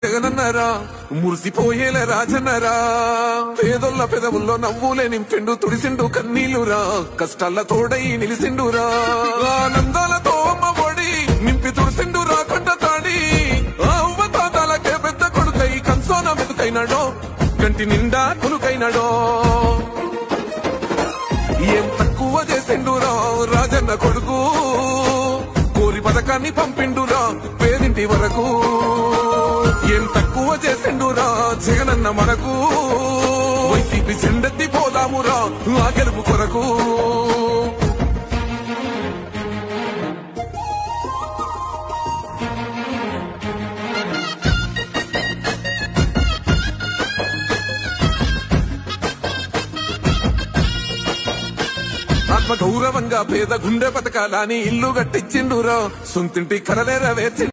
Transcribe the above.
జగనన్నారా మురిసిపోయేల రాజన్నారా పేదొల్ల పెదవుల్లో నవ్వులే నింపిండు తుడిసిండు కన్నీలురా కష్టాల తోడై నిలిసిండురా ఆనందాలతో అమ్మ ఒడి నింపి తుడిసిండు రాకుండా తాడి అవ్వ తాతాలకే పెద్ద కొడుకై కంసోన మెతుకైనాడో కంటి నిండా కొలుకైనాడో ఏం తక్కువ చేసిండురా రాజన్న కొడుకు కోరి పథకాన్ని పంపిండురా పేదింటి వరకు ఏం తక్కువ చేసిండురా జగనన్న మనకు వైసీపీ చెండెత్తి పోదామురా ఆ గెలుపు కొరకు ఆత్మ గౌరవంగా పేద గుండె పథకాలని ఇల్లు కట్టించిండురా సొంతింటి కలలేర వేర్చి